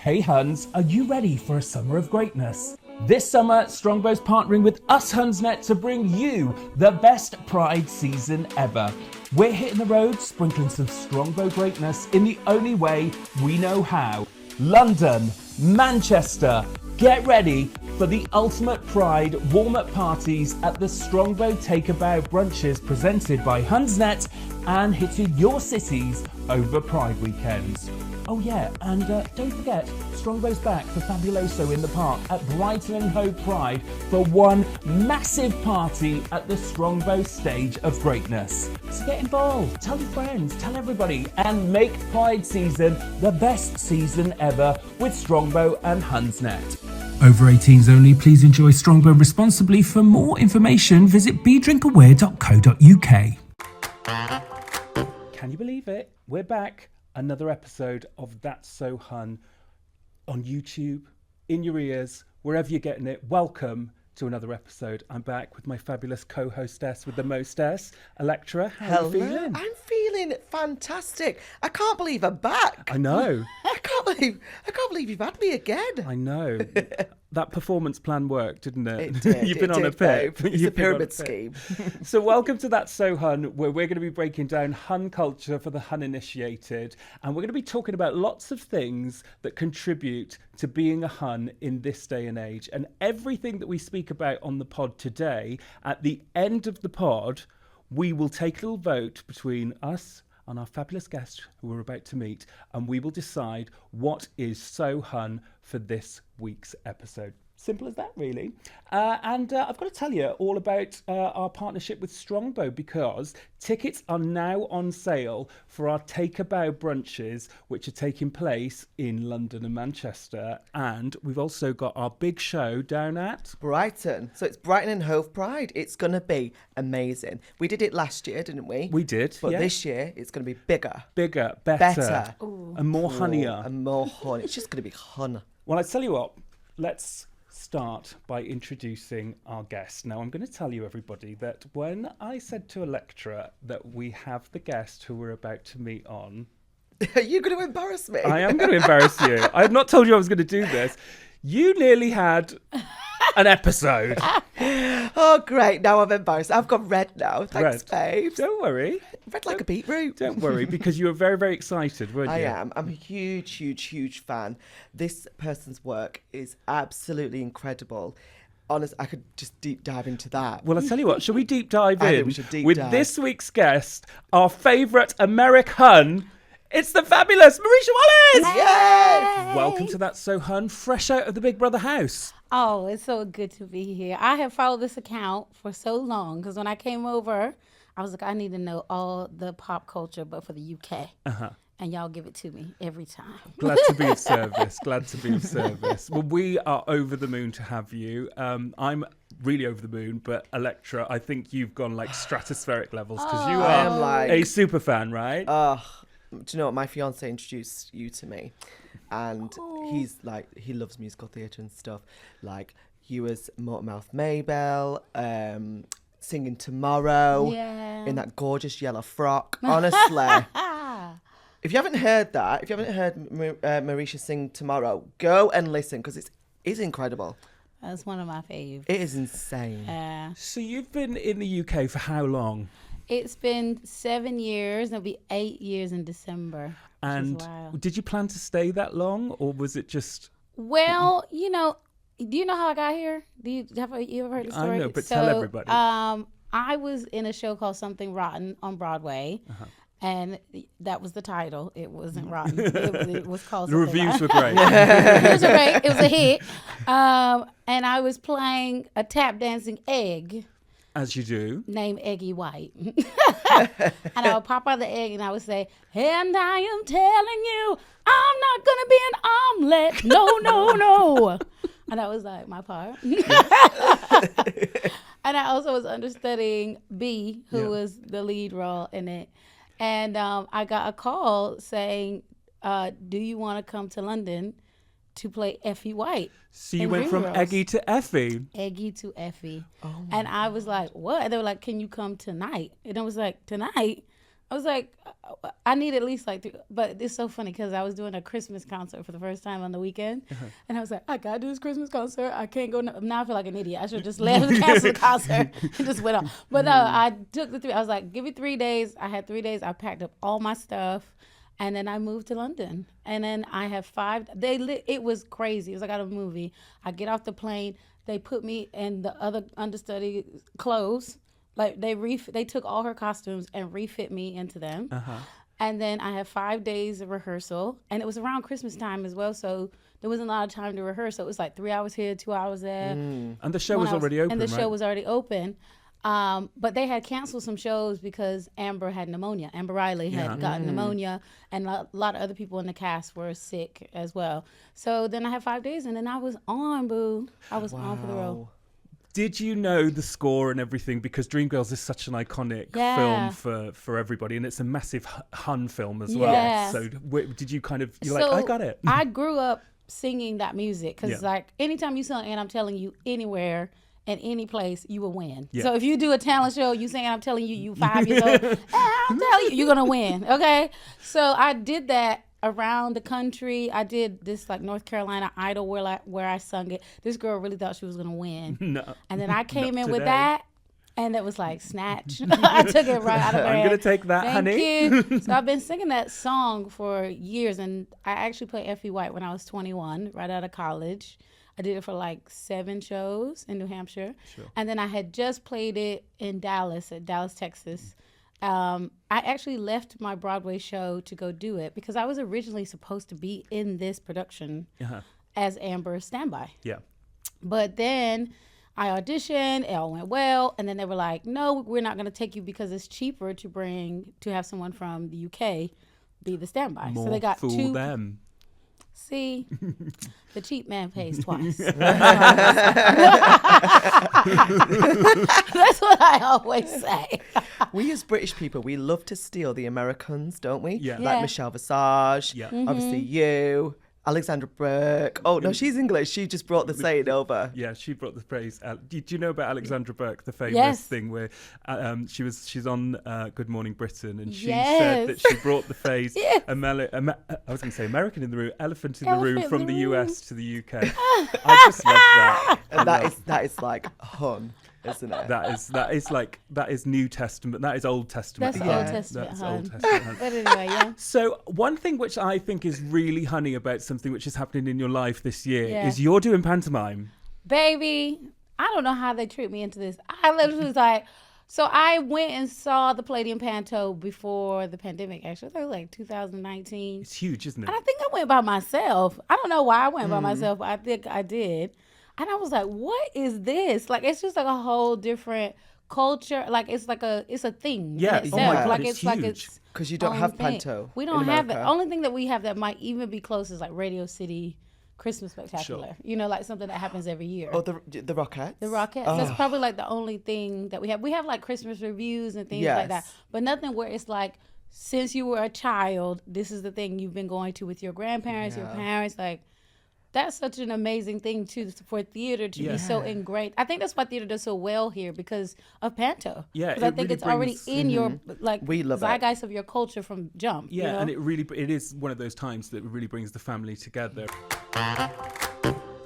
Hey Huns, are you ready for a summer of greatness? This summer, Strongbow's partnering with us Hunsnet to bring you the best Pride season ever. We're hitting the road, sprinkling some Strongbow greatness in the only way we know how. London, Manchester, get ready for the ultimate Pride warm-up parties at the Strongbow Take a Bow brunches presented by Hunsnet and hitting your cities over Pride weekends. Oh yeah, and don't forget, Strongbow's back for Fabuloso in the Park at Brighton and Hove Pride for one massive party at the Strongbow Stage of Greatness. So get involved, tell your friends, tell everybody, and make Pride season the best season ever with Strongbow and Hunsnet. Over 18s only, please enjoy Strongbow responsibly. For more information, visit bedrinkaware.co.uk. Can you believe it? We're back. Another episode of That's So Hun on YouTube, in your ears, wherever you're getting it. Welcome to another episode. I'm back with my fabulous co-hostess with the mostess, Electra. How are you feeling? I'm feeling fantastic. I can't believe I'm back. I know. I can't believe you've had me again. I know. That performance plan worked, didn't it? It did. You've been it on did, a pip. It's a pyramid scheme. So welcome to That's So Hun, where we're going to be breaking down Hun culture for the Hun initiated. And we're going to be talking about lots of things that contribute to being a Hun in this day and age. And everything that we speak about on the pod today, at the end of the pod, we will take a little vote between us and our fabulous guest who we're about to meet, and we will decide what is so Hun for this week's episode. Simple as that, really. And I've got to tell you all about our partnership with Strongbow, because tickets are now on sale for our Take a Bow brunches, which are taking place in London and Manchester. And we've also got our big show down at Brighton. So it's Brighton and Hove Pride. It's going to be amazing. We did it last year, didn't we? We did, But yeah. this year, it's going to be bigger. Better. And more Ooh, honeyer. And more honey. It's just going to be hun. Well, I tell you what, let's start by introducing our guest. Now, I'm going to tell you, everybody, that when I said to Electra that we have the guest who we're about to meet on... Are you going to embarrass me? I am going to embarrass you. I had not told you I was going to do this. You nearly had an episode. Oh, great. Now I'm embarrassed. I've gone red now. Thanks, babes. Don't worry. Red like a beetroot. Don't worry, because you were very, very excited, weren't you? I am. I'm a huge fan. This person's work is absolutely incredible. Honest, I could just deep dive into that. Well, I'll tell you what, shall we deep dive I in think we should deep with dive. this week's guest, our favourite Hun? It's the fabulous Marisha Wallace! Yes! Welcome to That's So Hun, fresh out of the Big Brother house. Oh, it's so good to be here. I have followed this account for so long because when I came over, I was like, I need to know all the pop culture, but for the UK. Uh-huh. And y'all give it to me every time. Glad to be of service. Well, we are over the moon to have you. I'm really over the moon, but Electra, I think you've gone like stratospheric levels because you I are am like... a super fan, right? Do you know what? My fiance introduced you to me, and he's like, he loves musical theatre and stuff. Like, he was Mouth Maybell, singing Tomorrow in that gorgeous yellow frock. Honestly, if you haven't heard that, if you haven't heard Marisha sing Tomorrow, go and listen because it's incredible. That's one of my faves. It is insane. So you've been in the UK for how long? It's been 7 years. It'll be 8 years in December. And did you plan to stay that long, or was it just... Well, do you know how I got here? Have you ever heard the story? I know, but tell everybody. I was in a show called Something Rotten on Broadway. Uh-huh. And that was the title. It wasn't rotten. It was called. The reviews were great. The reviews were great. It was a hit. And I was playing a tap dancing egg. As you do. Named Eggy White. And I would pop out the egg and I would say, and I am telling you, I'm not going to be an omelet. No. And that was like my part. And I also was understudying B, who was the lead role in it. And I got a call saying, do you want to come to London to play Effie White? So you went from Eggy to Effie? Eggy to Effie. Oh, and I was like, what? And they were like, can you come tonight? And I was like, tonight? I was like, I need at least like 3. But it's so funny because I was doing a Christmas concert for the first time on the weekend. And I was like, I got to do this Christmas concert. I can't go. Now I feel like an idiot. I should have just left and canceled the concert and just went on. But no, I took the 3. I was like, give me 3 days. I had 3 days. I packed up all my stuff. And then I moved to London. And then I have 5. It was crazy. It was like out of a movie. I get off the plane. They put me in the other understudy clothes. Like they took all her costumes and refit me into them. And then I had 5 days of rehearsal. And it was around Christmas time as well. So there wasn't a lot of time to rehearse. So it was like 3 hours here, 2 hours there. And the show was already open, And the right? show was already open. But they had canceled some shows because Amber had pneumonia. Amber Riley had gotten pneumonia, and a lot of other people in the cast were sick as well. So then I had 5 days, and then I was on, boo. I was on for the role. Did you know the score and everything? Because Dreamgirls is such an iconic film for everybody, and it's a massive Hun film as well. Yes. So did you kind of, you're like, I got it. I grew up singing that music because like anytime you sing, and I'm telling you, anywhere, in any place, you will win. Yeah. So if you do a talent show, you sing, I'm telling you, you 5 years old, I'm telling you, you're going to win, okay? So I did that around the country. I did this like North Carolina Idol where I sung it. This girl really thought she was going to win. No. And then I came in with that, and it was like snatch. I took it right out of her I'm hand. going to take that, Thank honey. you. So I've been singing that song for years, and I actually played Effie White when I was 21, right out of college. I did it for like 7 shows in New Hampshire. Sure. And then I had just played it in Dallas, Texas. I actually left my Broadway show to go do it because I was originally supposed to be in this production as Amber's standby. Yeah. But then I auditioned, it all went well, and then they were like, no, we're not going to take you because it's cheaper to have someone from the UK be the standby. More so they got fool 2. them. See, the cheap man pays twice. That's what I always say. We as British people, we love to steal the Americans, don't we? Yeah. Like Michelle Visage, obviously you, Alexandra Burke. Oh, no, she's English. She just brought the saying over. Yeah, she brought the phrase. Do you know about Alexandra Burke, the famous thing where she's on Good Morning Britain, and she said that she brought the phrase, I was going to say American in the room, elephant in the room from the US to the UK. I just love that. And that is like Hun, isn't it? That is New Testament. That is Old Testament. That's Old Testament. That's Old Testament. But anyway, yeah. So one thing which I think is really honey about something which is happening in your life this year is you're doing pantomime. Baby, I don't know how they tricked me into this. I literally was like, so I went and saw the Palladium Panto before the pandemic, actually. I think it was like 2019. It's huge, isn't it? And I think I went by myself. I don't know why I went by myself, but I think I did. And I was like, what is this? Like, it's just like a whole different culture. Like, it's a thing. Yeah, in itself. Like, it's like huge. it's because you don't have panto. We don't have it. Only thing that we have that might even be close is like Radio City Christmas Spectacular. Sure. You know, like something that happens every year. Oh, the Rockettes? The Rockettes. Oh. That's probably like the only thing that we have. We have like Christmas reviews and things like that. But nothing where it's like, since you were a child, this is the thing you've been going to with your grandparents, your parents. Like, that's such an amazing thing too, for theater to be so ingrained. I think that's why theater does so well here because of panto. Yeah, because I think really it's already in your like we love zeitgeist of your culture from jump. Yeah, you know? and it is one of those times that really brings the family together.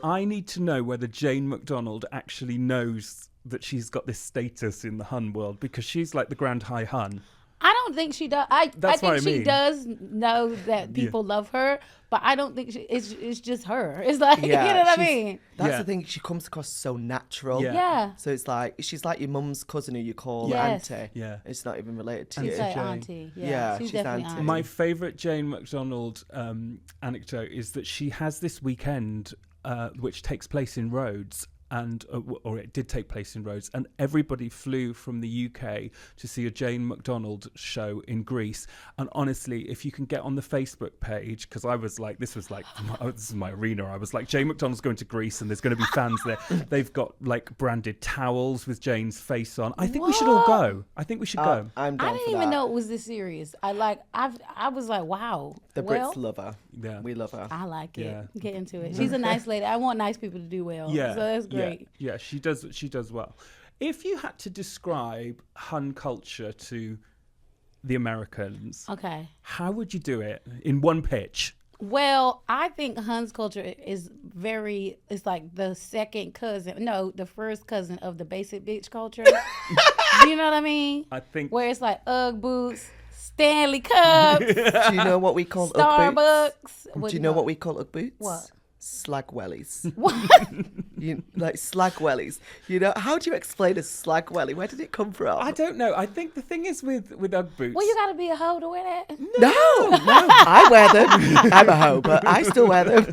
I need to know whether Jane McDonald actually knows that she's got this status in the Hun world because she's like the Grand High Hun. I don't think she does. I think she does know that people love her, but I don't think it's just her. It's like, you know what I mean? That's the thing. She comes across so natural. Yeah. So it's like, she's like your mum's cousin who you call auntie. Yeah. It's not even related to you. She's like auntie. Yeah, she's definitely auntie. auntie. My favourite Jane McDonald anecdote is that she has this weekend which takes place in Rhodes. Or it did take place in Rhodes, and everybody flew from the UK to see a Jane McDonald show in Greece. And honestly, if you can get on the Facebook page, because I was like, this is my arena. I was like, Jane McDonald's going to Greece, and there's going to be fans there. They've got like branded towels with Jane's face on. I think we should all go. I think we should go. I'm down I didn't for even that. know it was this serious. I was like, wow. The Brits love her. Yeah. We love her. I like it. Yeah. Get into it. She's a nice lady. I want nice people to do well. Yeah, So that's great. Yeah, she does well. If you had to describe Hun culture to the Americans, Okay. how would you do it in one pitch? Well, I think Hun's culture is it's like the the first cousin of the basic bitch culture. You know what I mean? I think Where it's like Ugg boots, Stanley Cups, Do you know what we call Ugg boots? Starbucks. Do you know what we call Ugg boots? What? Slag wellies. What? Like slag wellies. You know, how do you explain a slag welly? Where did it come from? I don't know. I think the thing is with Ugg boots. Well, you gotta be a hoe to wear that. No, I wear them. I'm a hoe, but I still wear them.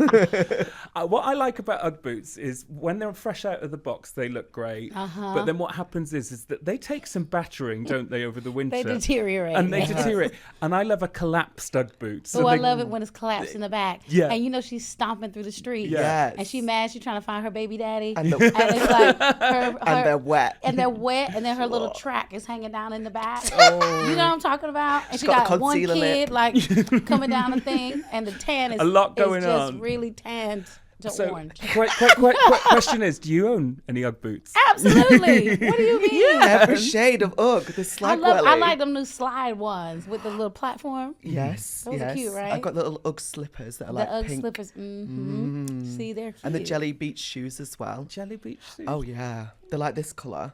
What I like about Ugg boots is when they're fresh out of the box, they look great. But then what happens is that they take some battering, don't they, over the winter? They deteriorate. And they deteriorate. And I love a collapsed Ugg boot. So I love it when it's collapsed in the back. Yeah. And you know she's stomping through the street. Yes. And she mad. She's trying to find her baby daddy. And And it's like her and they're wet. And they're wet. And then her little track is hanging down in the back. You know what I'm talking about? And she got got a one concealer kid lip. like coming down the thing. And the tan is A lot going is just on. really tanned to So, orange. question is, do you own any Ugg boots? Absolutely. What do you mean? Every shade of Ugg, the slag welly. I like them new slide ones with the little platform. Yes, Those are yes. cute, right? I've got little Ugg slippers that are The like Ugg pink. slippers. Mm-hmm. See, they're cute. And the Jelly Beach shoes as well. Jelly Beach suits? Oh, yeah. They're like this colour.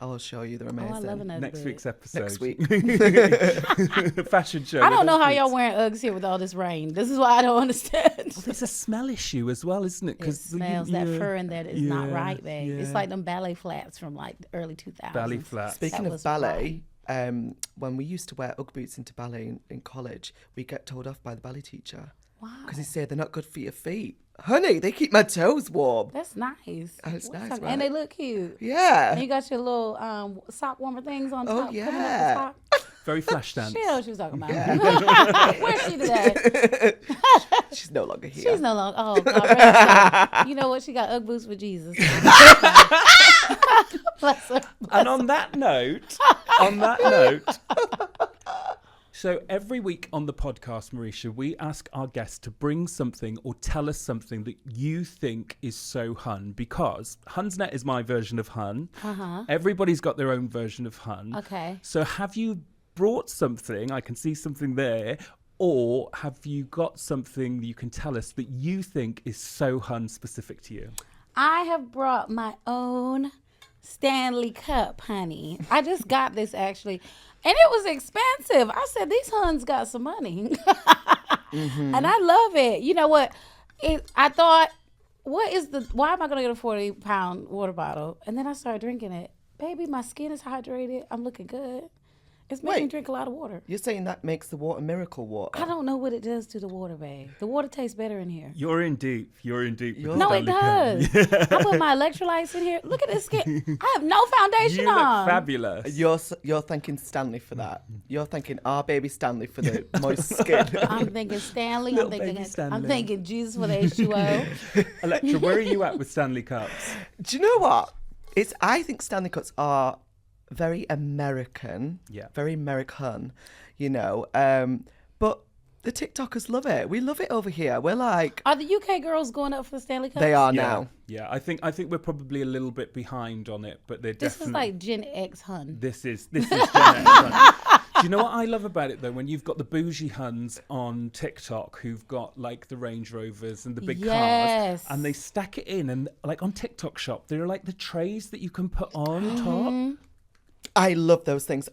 I'll show you. They're amazing. Oh, I love an Ugg Next boot. week's episode. Next week. Fashion show. I don't with know Ugg how boots. y'all wearing Uggs here with all this rain. This is why I don't understand. Well, there's a smell issue as well, isn't it? It smells that fur in that is not yeah, right, babe. It's yeah. like them ballet flats from like the early 2000s. Ballet flats. Speaking That of was ballet, when we used to wear Ugg boots into ballet in college, we get told off by the ballet teacher. Wow. Because he said they're not good for your feet. Honey, they keep my toes warm. That's nice. Oh, it's nice, And right? they look cute. Yeah. And you got your little sock warmer things on Oh, top. yeah. Coming up the top. Very flash dance. She knows what she was talking about. Where's she today? She's no longer here. She's no longer. Oh, God, rest her. You know what? She got Ugg boots with Jesus. Bless her. And on that note, so every week on the podcast, Marisha, we ask our guests to bring something or tell us something that you think is so Hun, because Hunsnet is my version of Hun. Everybody's got their own version of Hun. Okay. So have you brought something? I can see something there. Or have you got something that you can tell us that you think is so Hun specific to you? I have brought my own Stanley Cup, honey. I just got this actually. And it was expensive. I said, these Huns got some money. And I love it. You know what? I thought, why am I going to get a 40-pound water bottle? And then I started drinking it. Baby, my skin is hydrated. I'm looking good. It's making me drink a lot of water. You're saying that makes the water miracle water? I don't know what it does to the water, babe. The water tastes better in here. You're in deep. with No, it Stanley Cup. does. I put my electrolytes in here. Look at this skin. I have no foundation You look on. fabulous. You're thanking Stanley for that. You're thanking our baby Stanley for the moist skin. I'm thinking Stanley. Little baby Stanley. I'm thinking Jesus for the H2O. Electra, where are you at with Stanley Cups? Do you know what? I think Stanley Cups are very American. Yeah. Very American, you know. But the TikTokers love it. We love it over here. We're like, Are the UK girls going up for the Stanley Cup? they are now. Yeah, I think we're probably a little bit behind on it, but they're This definitely. is like Gen X Hun. This is Gen X. Hun. Do you know what I love about it though? When you've got the bougie Huns on TikTok who've got like the Range Rovers and the big Yes. cars, and they stack it in, and like on TikTok Shop, there are like the trays that you can put on top. I love those things.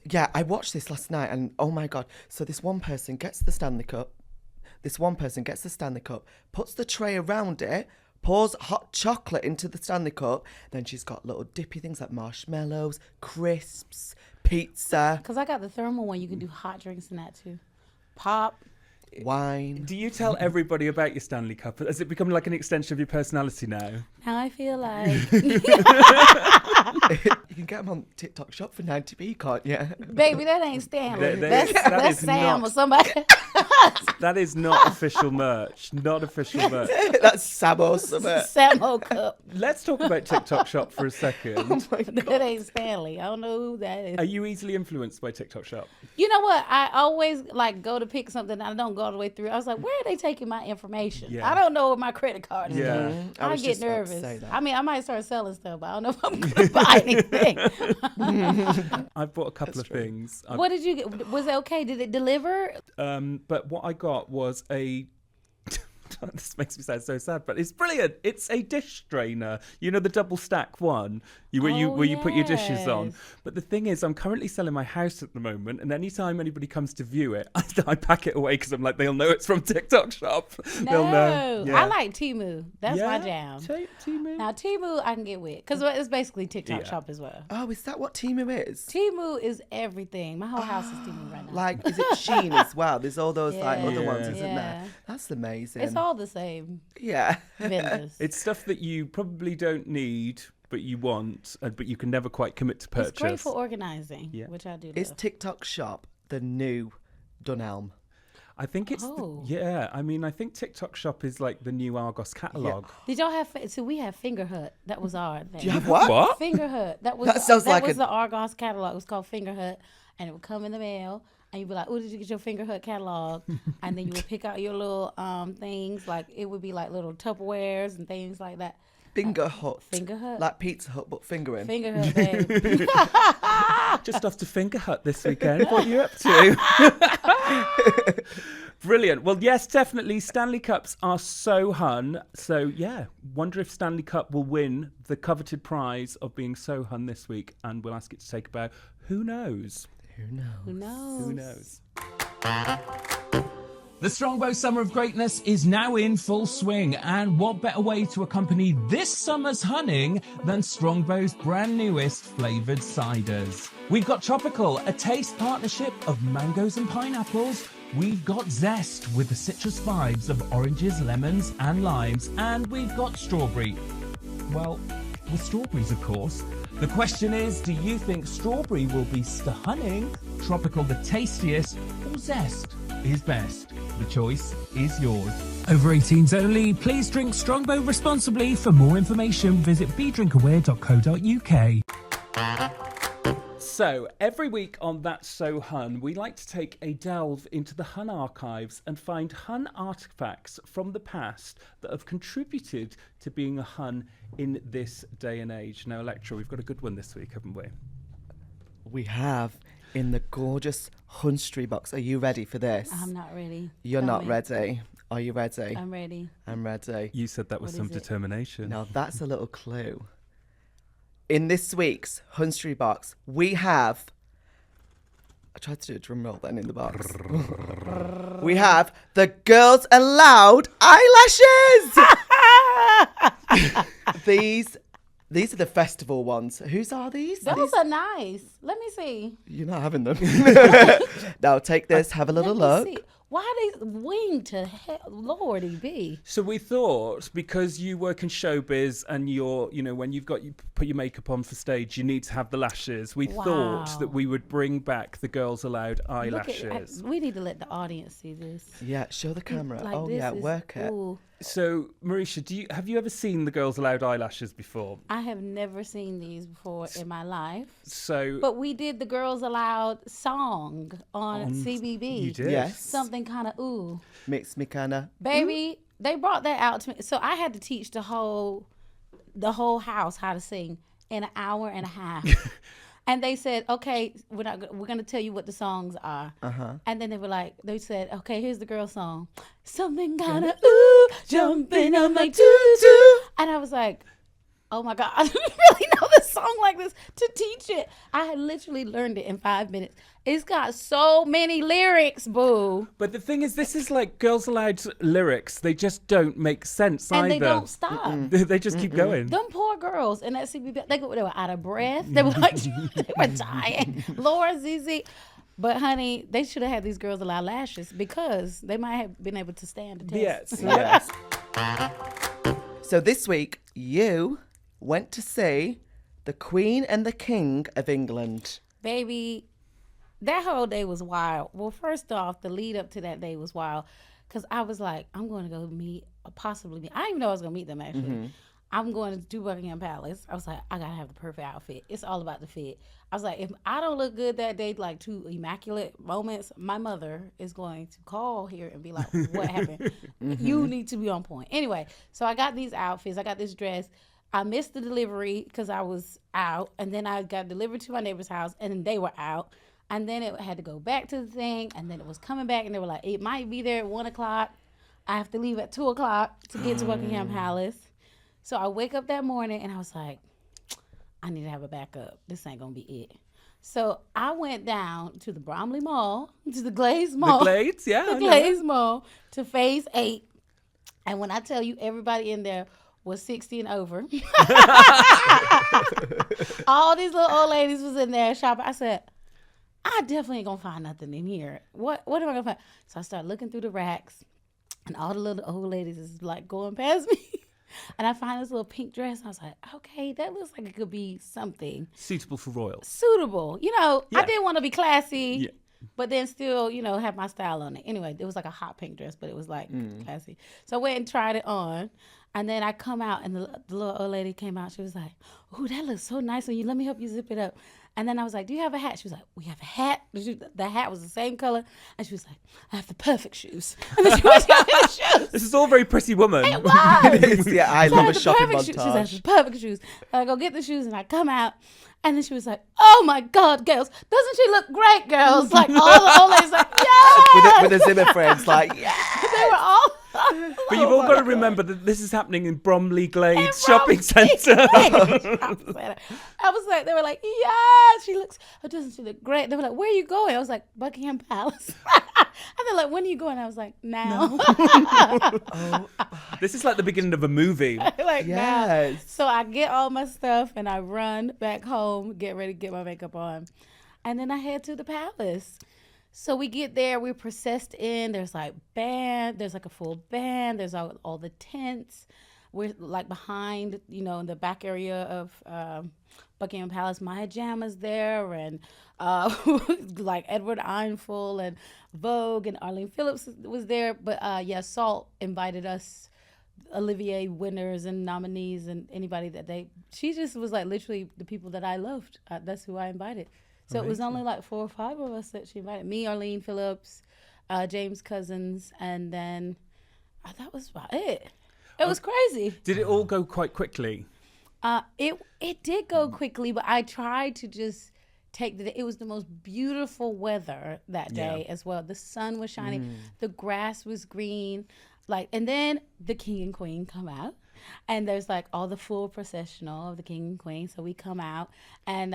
Yeah, I watched this last night and oh my God. So this one person gets the Stanley Cup. Puts the tray around it, pours hot chocolate into the Stanley Cup. Then she's got little dippy things like marshmallows, crisps, pizza, Because I got the thermal one. You can do hot drinks in that too. Pop. wine. Do you tell everybody about your Stanley Cup? Has it become like an extension of your personality now? Now I feel like, You can get them on TikTok Shop for 90p, can't you? baby, that ain't Stanley. That That's is Sam not- or somebody. That is not official merch. Not official merch. That's Samo Summer. Samo Cup. Let's talk about TikTok Shop for a second. That ain't Stanley. I don't know who that is. Are you easily influenced by TikTok Shop? You know what? I always like go to pick something and I don't go all the way through. I was like, where are they taking my information? Yeah. I don't know what my credit card is. Yeah. I I was get just about to nervous. say that. I mean, I might start selling stuff, but I don't know if I'm good buy anything. I bought a couple of things. What did you get? Was it okay? Did it deliver? But what I got was a... This makes me sound so sad, but it's brilliant. It's a dish strainer. You know, the double stack one where you put your dishes on. Yes. But the thing is, I'm currently selling my house at the moment, and anytime anybody comes to view it, I pack it away because I'm like, they'll know it's from TikTok Shop. They'll know. I like Temu. That's my Yeah? jam. Temu. Now Temu I can get with because it's basically TikTok Shop as well. Oh, is that what Temu is? Temu is everything. My whole house is Temu right now. Like, is it Shein as well? There's all those like other ones, isn't Yeah. there? That's amazing. It's all the same yeah. vendors. It's stuff that you probably don't need, but you want, but you can never quite commit to purchase. It's great for organizing, Yeah. which I do love. Is TikTok Shop the new Dunelm? I think it's, I think TikTok Shop is like the new Argos catalogue. Did y'all have? So we have Finger Hut. That was our thing. Do you have what? What? Finger Hut. That was That sounds like was the Argos catalog. It was called Finger Hut, and it would come in the mail. And you'd be like, "Oh, did you get your Finger Hut catalog?" And then you would pick out your little things. Like it would be like little Tupperwares and things like that. Finger Hut. Finger Hut. Like Pizza Hut, but fingering. Finger Hut, babe. Just off to Finger Hut this weekend. What are you up to? Brilliant. Well, yes, definitely. Stanley Cups are so hun. So, yeah, wonder if Stanley Cup will win the coveted prize of being so hun this week. And we'll ask it to take a bow. Who knows? Who knows? Who knows? Who knows? The Strongbow Summer of Greatness is now in full swing, and what better way to accompany this summer's hunting than Strongbow's brand newest flavoured ciders. We've got Tropical, a taste partnership of mangoes and pineapples. We've got Zest with the citrus vibes of oranges, lemons and limes, and we've got Strawberry. Well, with strawberries, of course. The question is, do you think Strawberry will be stunning, Tropical the tastiest, or Zest is best? The choice is yours. Over 18s only. Please drink Strongbow responsibly. For more information, visit bedrinkaware.co.uk. So, every week on That's So Hun, we like to take a delve into the Hun archives and find Hun artifacts from the past that have contributed to being a Hun in this day and age. Now, Electra, we've got a good one this week, haven't we? We have in the gorgeous Hunstry box. Are you ready for this? I'm not ready. You're Tell not me. ready. Are you ready? I'm ready. I'm ready. You said that with What some is it? determination. Now that's a little clue. In this week's Hunstry box, we have... I tried to do a drum roll then in the box. We have the Girls Aloud eyelashes! These are the festival ones. Whose are these? Those are nice. Let me see. You're not having them. Now take this, have a little Let look. me see. Why are they winged to hell? Lordy be. So we thought, because you work in showbiz and when you put your makeup on for stage, you need to have the lashes. We thought that we would bring back the Girls Aloud eyelashes. We need to let the audience see this. Yeah, show the camera. Like, Oh this yeah, is- work it. ooh. So, Marisha, have you ever seen the Girls Aloud eyelashes before? I have never seen these before in my life. So, But we did the Girls Aloud song on CBB. you did. Yes. Something kind of ooh. Makes me kind of... Baby, they brought that out to me. So I had to teach the whole house how to sing in an hour and a half. And they said, okay, we're going to tell you what the songs are. Uh-huh. And then they said, okay, here's the girl song. Something kind of ooh, jumping on my tutu. And I was like, oh my God, I didn't really know this song like this to teach it. I had literally learned it in 5 minutes. It's got so many lyrics, boo. But the thing is, this is like Girls Aloud lyrics. They just don't make sense And either. they don't stop. They just keep going. Them poor girls in that CBB, they were out of breath. They were like, they were dying. Laura, ZZ. But honey, they should have had these Girls Aloud lashes because they might have been able to stand the test. Yes. Yes. So this week, you went to see the Queen and the King of England. Baby, that whole day was wild. Well, first off, the lead up to that day was wild because I was like, I'm going to go possibly meet. I didn't even know I was going to meet them actually. Mm-hmm. I'm going to do Buckingham Palace. I was like, I got to have the perfect outfit. It's all about the fit. I was like, if I don't look good that day, like 2 immaculate moments, my mother is going to call here and be like, what happened? You need to be on point. Anyway, so I got these outfits. I got this dress. I missed the delivery because I was out, and then I got delivered to my neighbor's house, and then they were out, and then it had to go back to the thing, and then it was coming back, and they were like, it might be there at 1:00. I have to leave at 2:00 to get to Buckingham Palace. So I wake up that morning, and I was like, I need to have a backup. This ain't gonna be it. So I went down to the Bromley Mall, to the Glades Mall. The Glades, yeah. The Glades Mall to Phase 8. And when I tell you everybody in there was 60 and over, all these little old ladies was in there shopping. I said, I definitely ain't gonna find nothing in here. What am I gonna find? So I started looking through the racks, and all the little old ladies is like going past me. And I find this little pink dress, and I was like, okay, that looks like it could be something Suitable for royals. suitable. I Yeah. didn't want to be classy, Yeah. but then still, have my style on it. Anyway, it was like a hot pink dress, but it was like classy. So I went and tried it on. And then I come out, and the little old lady came out. She was like, "Ooh, that looks so nice on you. Let me help you zip it up." And then I was like, "Do you have a hat?" She was like, "We have a hat." The hat was the same color. And she was like, "I have the perfect shoes." And then she went to get the shoes. This is all very Pretty Woman. It was. Yeah, I So love had a the shopping perfect shoes. She said, montage. "The perfect shoes." And I go get the shoes, and I come out. And then she was like, "Oh my God, girls. Doesn't she look great, girls?" Like all the old ladies like, "Yeah." With the Zimmer friends, like, yeah. They were all. But you've all got to remember that this is happening in Bromley Glades Bromley Shopping Centre. I was like, they were like, "Yeah, she looks, doesn't she look great?" They were like, "Where are you going?" I was like, "Buckingham Palace." And they're like, "When are you going?" I was like, "Now." This is like the beginning of a movie. Like, now. Yes. So I get all my stuff and I run back home, get ready to get my makeup on. And then I head to the palace. So we get there, we're processed in. There's like band, there's like a full band, there's all the tents. We're like behind, in the back area of Buckingham Palace. Maya Jama's there, and like Edward Einful and Vogue, and Arlene Phillips was there. But Salt invited us, Olivier winners and nominees, and anybody she just was like literally the people that I loved. That's who I invited. So It was only like 4 or 5 of us that she invited. Me, Arlene Phillips, James Cousins, and then that was about it. It was crazy. Did it all go quite quickly? It did go quickly, but I tried to just take the day. It was the most beautiful weather that day as well. The sun was shining, the grass was green, and then the king and queen come out. And there's like all the full processional of the king and queen. So we come out and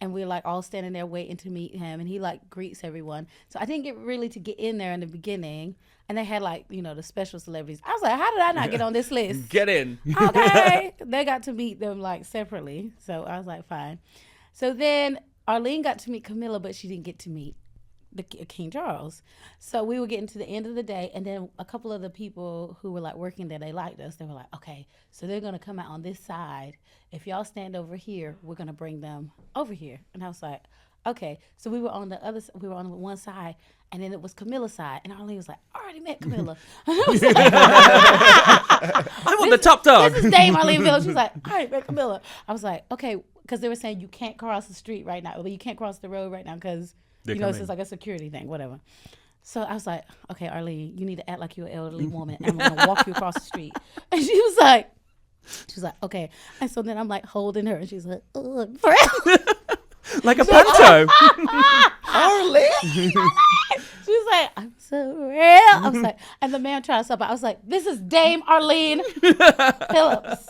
we're like all standing there waiting to meet him. And he like greets everyone. So I didn't get really to get in there in the beginning. And they had like, the special celebrities. I was like, how did I not get on this list? Get in. Okay. They got to meet them like separately. So I was like, fine. So then Arlene got to meet Camilla, but she didn't get to meet the King Charles. So we were getting to the end of the day, and then a couple of the people who were like working there, they liked us. They were like, okay, so they're gonna come out on this side. If y'all stand over here, we're gonna bring them over here. And I was like, okay. So we were on the other, we were on one side, and then it was Camilla's side, and Arlene was like, I already met Camilla. I was like, I want the top dog. This is Dame Arlene Phillips. She was like, I already met Camilla. I was like, okay, because they were saying you can't cross the street right now, but you can't cross the road right now because this is like a security thing, whatever. So I was like, okay, Arlene, you need to act like you're an elderly woman, and I'm gonna walk you across the street. And she was like, okay. And so then I'm like holding her, and she's like, ugh, like a panto. Arlene. She was like, I'm so real. I was like, and the man tried to stop. I was like, this is Dame Arlene Phillips.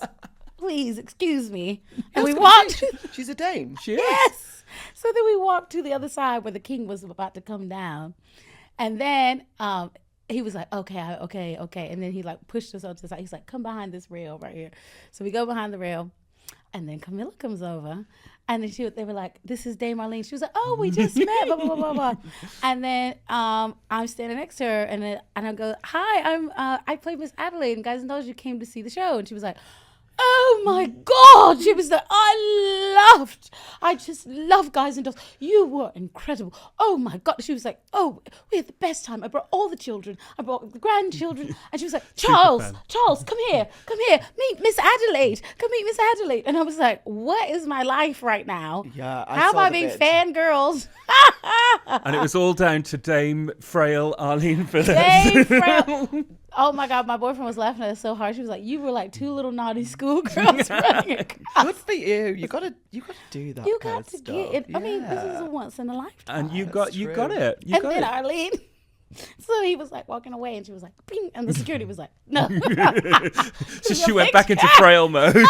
Please excuse me. And we walked. She's a dame. She is. Yes. So then we walked to the other side where the king was about to come down. And then he was like, okay. And then he like pushed us onto the side. He's like, come behind this rail right here. So we go behind the rail. And then Camilla comes over. And then they were like, this is Dame Arlene. She was like, oh, we just met, blah, blah, blah, blah, blah. And then I'm standing next to her. And I go, hi, I play Miss Adelaide. And Guys and Dolls, you came to see the show. And she was like, oh my God. She was like, I just love Guys and Dolls. You were incredible. Oh my God. She was like, oh, we had the best time. I brought all the children. I brought the grandchildren. And she was like, Charles, come here. Meet Miss Adelaide. Come meet Miss Adelaide. And I was like, what is my life right now? Yeah. How am I being fangirls? And it was all down to Dame Frail Arlene Phillips. Dame Frail. Oh my God, my boyfriend was laughing at us so hard. She was like, "You were like two little naughty schoolgirls running across." Good for you. You gotta do that. You kind got of to stuff. get it. I mean, this is a once in a lifetime. And you got it. You and got then it. Arlene. So he was like walking away, and she was like, "Ping," and the security was like, "No." So she went back into frail mode. I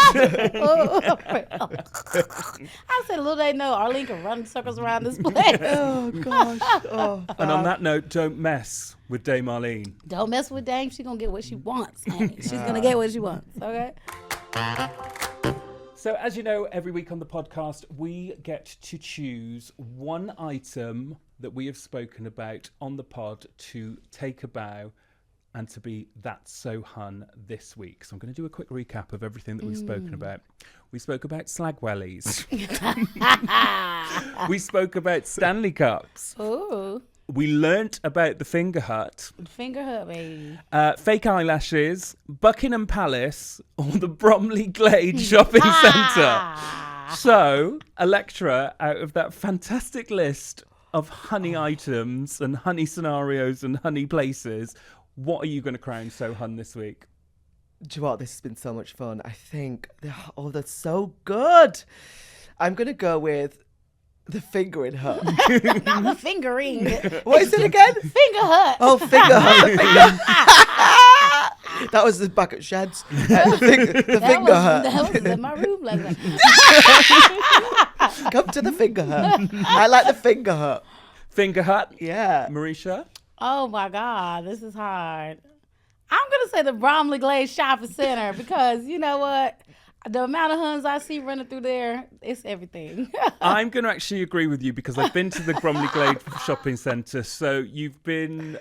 said, "Little they know, Arlene can run circles around this place." Oh gosh. Oh. And on that note, don't mess with Dame Arlene. Don't mess with Dame. She's gonna get what she wants, honey. She's gonna get what she wants. Okay. So as you know, every week on the podcast, we get to choose one item that we have spoken about on the pod to take a bow and to be That's So Hun this week. So I'm going to do a quick recap of everything that we've spoken about. We spoke about slag wellies. We spoke about Stanley Cups. Ooh. We learnt about the Finger Hut. Finger hut, baby. Fake eyelashes, Buckingham Palace, or the Bromley Glade Shopping Centre. So, Electra, out of that fantastic list of honey items and honey scenarios and honey places, what are you going to crown So Hun this week? Do you know what? This has been so much fun. I think, that's so good. I'm going to go with the fingering hut. Not the fingering. What is it again? Finger hut. Oh, finger hut. The finger. That was the back at Sheds. The finger hut. That was in my room like that. Come to the finger hut. I like the finger hut. Finger Hut? Yeah. Marisha? Oh my God, this is hard. I'm gonna say the Bromley Glade Shopping Center because you know what? The amount of Huns I see running through there, it's everything. I'm going to actually agree with you because I've been to the Bromley Glade Shopping Centre. So you've been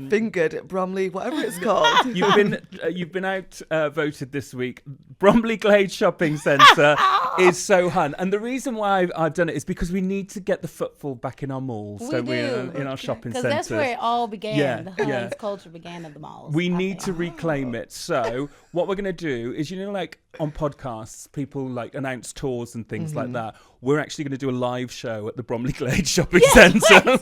Fingered at Bromley, whatever it's called. you've been out voted this week. Bromley Glade Shopping Centre is So Hun, and the reason why I've done it is because we need to get the footfall back in our malls. We So do. we're in our shopping Because centres. that's where it all began. Yeah, The Huns yeah. culture began at the malls. We I need think. to reclaim it. So what we're going to do is, like on podcasts, people like announce tours and things like that. We're actually going to do a live show at the Bromley Glade Shopping Centre.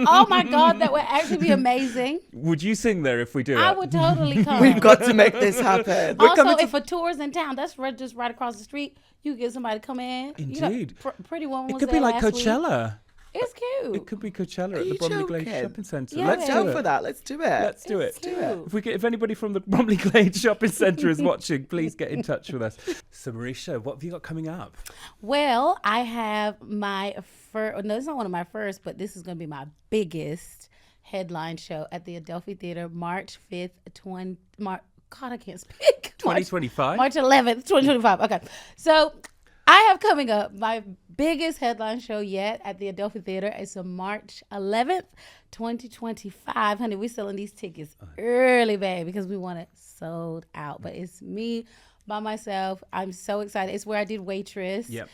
Oh my God, that would actually be amazing. Would you sing there if we do it? I would totally come. We've got to make this happen. Also, if a tour's in town, that's just right across the street. You get somebody to come in. Indeed. You know, Pretty Woman It was could be there like last week. Coachella. It's cute. It could be Coachella Are at the you Bromley Glade joking? Shopping Centre. Yeah, Let's Down do for it. that. Let's do it. Let's do it. Cute. If anybody from the Bromley Glade Shopping Centre is watching, please get in touch with us. So Marisha, what have you got coming up? Well, I have my first. No, it's not one of my first, but this is going to be my biggest headline show at the Adelphi Theater, March 5th, God, I can't speak. 2025? March 11th, 2025. Okay. So I have coming up my biggest headline show yet at the Adelphi Theater. It's on March 11th, 2025. Honey, we're selling these tickets early, babe, because we want it sold out. But it's me by myself. I'm so excited. It's where I did Waitress. Yep.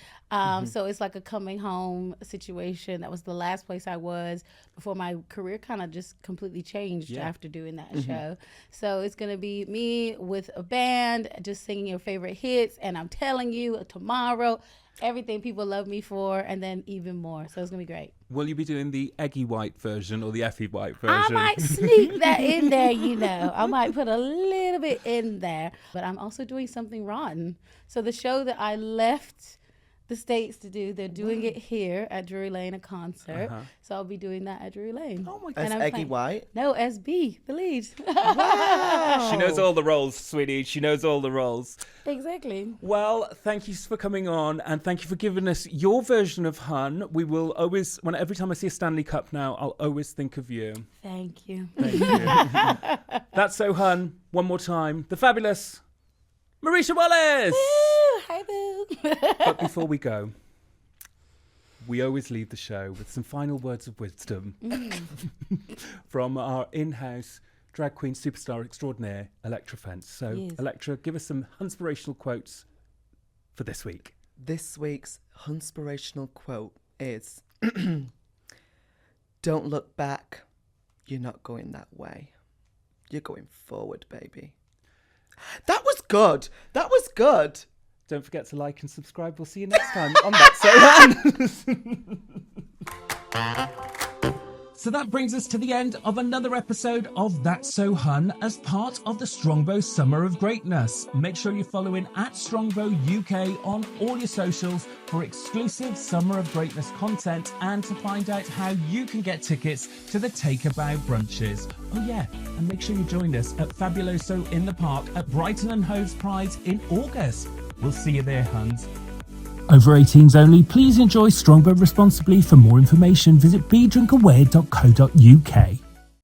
So it's like a coming home situation. That was the last place I was before my career kind of just completely changed after doing that show. So it's going to be me with a band just singing your favorite hits. And I'm telling you, tomorrow, everything people love me for, and then even more. So it's going to be great. Will you be doing the Eggy White version or the Effie White I version? might sneak that in there, you know. I might put a little bit in there. But I'm also doing something rotten. So the show that I left the States to do, they're doing it here at Drury Lane, a concert. So I'll be doing that at Drury Lane. Oh my As God. Eggy White. No, as B, the lead. Wow. She knows all the roles, sweetie. She knows all the roles. Exactly. Well, thank you for coming on, and thank you for giving us your version of Hun. We will always, every time I see a Stanley Cup now, I'll always think of you. Thank you. Thank you. That's So Hun. One more time. The fabulous Marisha Wallace. Woo, hi, boo. But before we go, we always leave the show with some final words of wisdom from our in-house drag queen superstar extraordinaire, Electra Fence. So, Yes. Electra, give us some inspirational quotes for this week. This week's inspirational quote is, "Don't look back. You're not going that way. You're going forward, baby." That was good. That was good. Don't forget to like and subscribe. We'll see you next time on That's So Hun. So that brings us to the end of another episode of That's So Hun as part of the Strongbow Summer of Greatness. Make sure you're following at Strongbow UK on all your socials for exclusive Summer of Greatness content and to find out how you can get tickets to the Take a Bow brunches. Oh yeah, and make sure you join us at Fabuloso in the Park at Brighton and Hove's Pride in August. We'll see you there, Huns. Over 18s only, please enjoy Strongbow responsibly. For more information, visit bedrinkaware.co.uk.